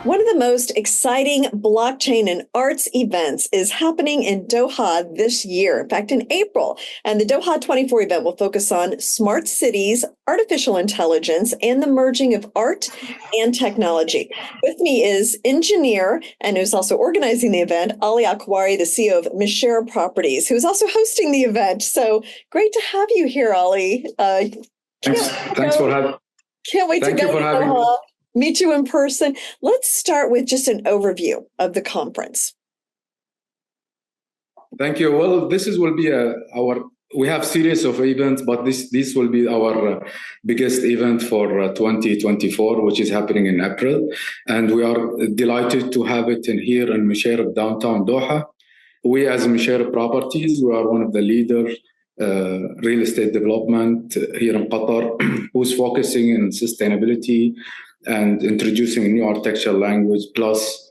One of the most exciting blockchain and arts events is happening in Doha this year. In fact, in April. And the Doha 24 event will focus on smart cities, artificial intelligence, and the merging of art and technology. With me is engineer and who's also organizing the event, Ali Akwari, the CEO of Mishera Properties, who's also hosting the event. So great to have you here, Ali. Thanks for having me. Can't wait to go to Doha, meet you in person. Let's start with just an overview of the conference. Thank you. Well, will be we have series of events, but this will be our biggest event for 2024, which is happening in April. And we are delighted to have it here in Mishera, downtown Doha. We as Mishera Properties, we are one of the leaders real estate development here in Qatar, who's focusing on sustainability and introducing a new architectural language, plus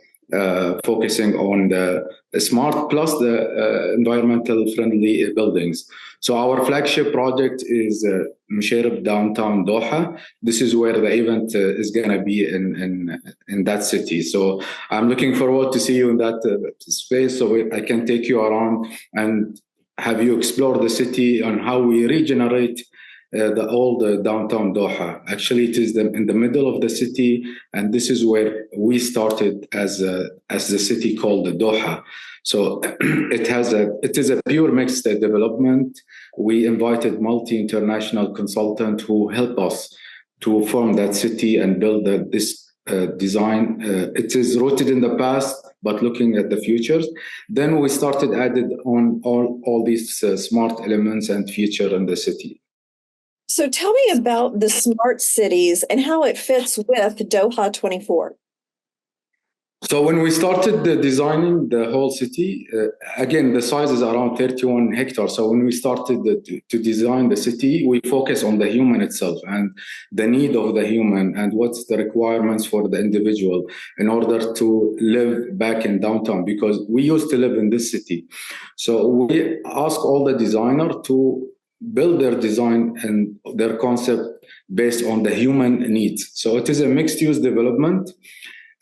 focusing on the smart, plus the environmental friendly buildings. So our flagship project is Mishera downtown Doha. This is where the event is going to be in that city. So I'm looking forward to see you in that space, so I can take you around and have you explore the city and how we regenerate the downtown Doha. Actually, it is in the middle of the city, and this is where we started as the city called the Doha. So it is a pure mixed development. We invited multi-international consultant who help us to form that city and build this design. It is rooted in the past, but looking at the futures. Then we started added on all these smart elements and feature in the city. So tell me about the smart cities and how it fits with Doha 24. So when we started designing the whole city, again, the size is around 31 hectares. So when we started to design the city, we focus on the human itself and the need of the human and what's the requirements for the individual in order to live back in downtown, because we used to live in this city. So we ask all the designer to build their design and their concept based on the human needs. So it is a mixed use development.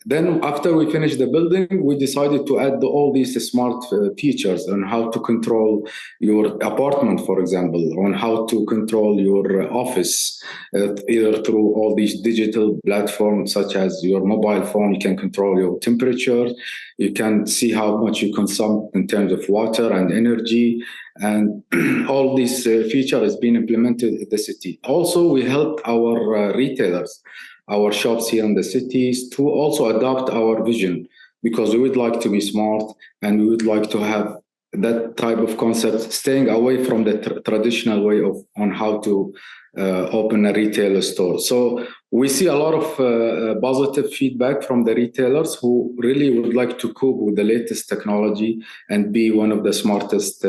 Then after we finished the building, we decided to add all these smart features on how to control your apartment, for example, on how to control your office, either through all these digital platforms such as your mobile phone. You can control your temperature. You can see how much you consume in terms of water and energy. And all these features has been implemented in the city. Also, we helped our retailers, our shops here in the cities, to also adopt our vision, because we would like to be smart and we would like to have that type of concept, staying away from the traditional way on how to open a retail store. So we see a lot of positive feedback from the retailers who really would like to cope with the latest technology and be one of the smartest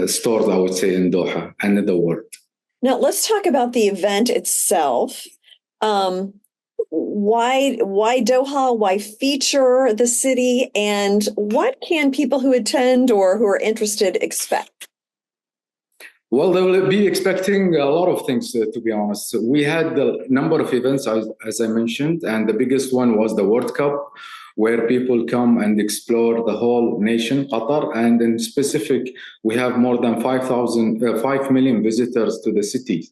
stores, I would say, in Doha and in the world. Now let's talk about the event itself. Why Doha? Why feature the city? And what can people who attend or who are interested expect? Well, they will be expecting a lot of things, to be honest. We had a number of events, as I mentioned, and the biggest one was the World Cup, where people come and explore the whole nation, Qatar. And in specific, we have more than 5 million visitors to the city.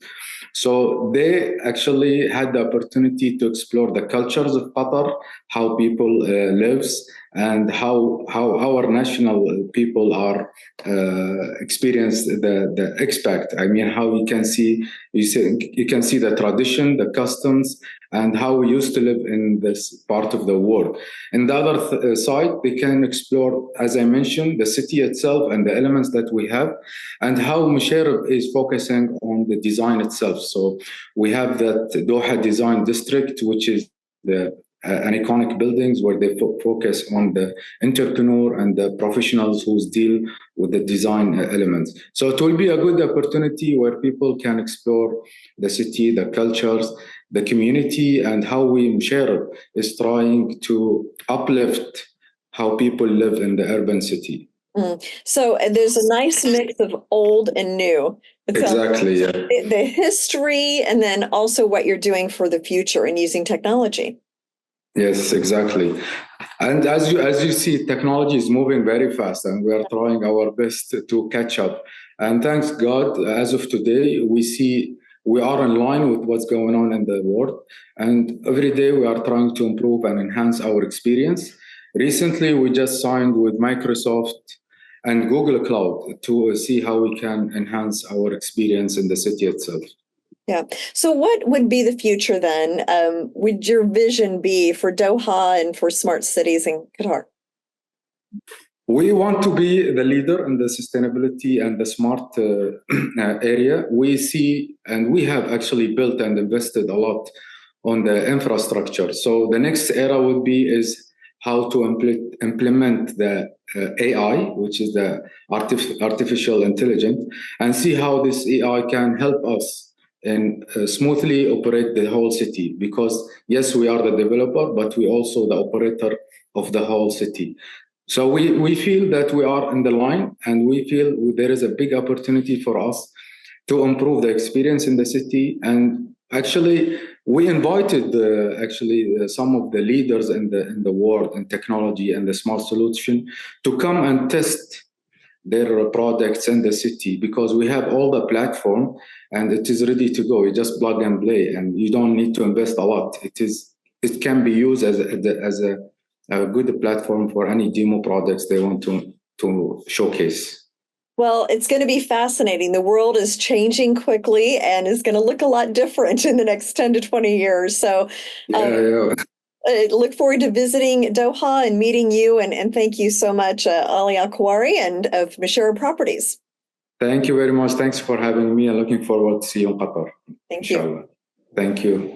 So they actually had the opportunity to explore the cultures of Qatar, how people lives, and how our national people are experience the expat. I mean, how you can see the tradition, the customs, and how we used to live in this part of the world. And the other side, they can explore, as I mentioned, the city itself and the elements that we have, and how Mishera is focusing on the design itself. So we have that Doha Design District, which is an iconic buildings where they focus on the entrepreneur and the professionals who deal with the design elements. So it will be a good opportunity where people can explore the city, the cultures, the community, and how we Mishera is trying to uplift how people live in the urban city. So there's a nice mix of old and new. Exactly, yeah. The history, and then also what you're doing for the future and using technology. Yes, exactly. And as you see, technology is moving very fast, and we are trying our best to catch up. And thanks God, as of today, we see we are in line with what's going on in the world. And every day we are trying to improve and enhance our experience. Recently, we just signed with Microsoft and Google Cloud to see how we can enhance our experience in the city itself. Yeah. So what would be the future then? Would your vision be for Doha and for smart cities in Qatar? We want to be the leader in the sustainability and the smart area. We see, and we have actually built and invested a lot on the infrastructure. So the next era would be is how to implement the AI, which is the artificial intelligence, and see how this AI can help us and smoothly operate the whole city. Because yes, we are the developer, but we also the operator of the whole city. So we feel that we are in the line, and we feel there is a big opportunity for us to improve the experience in the city. And actually, we invited some of the leaders in the world in technology and the smart solution to come and test their products in the city, because we have all the platform and it is ready to go. You just plug and play, and you don't need to invest a lot. It can be used as a good platform for any demo products they want to showcase. Well, it's going to be fascinating. The world is changing quickly and is going to look a lot different in the next 10 to 20 years. So Yeah. I look forward to visiting Doha and meeting you. And thank you so much, Ali Al-Kawari and of Mashara Properties. Thank you very much. Thanks for having me, and looking forward to see you in Qatar. Thank you. Thank you.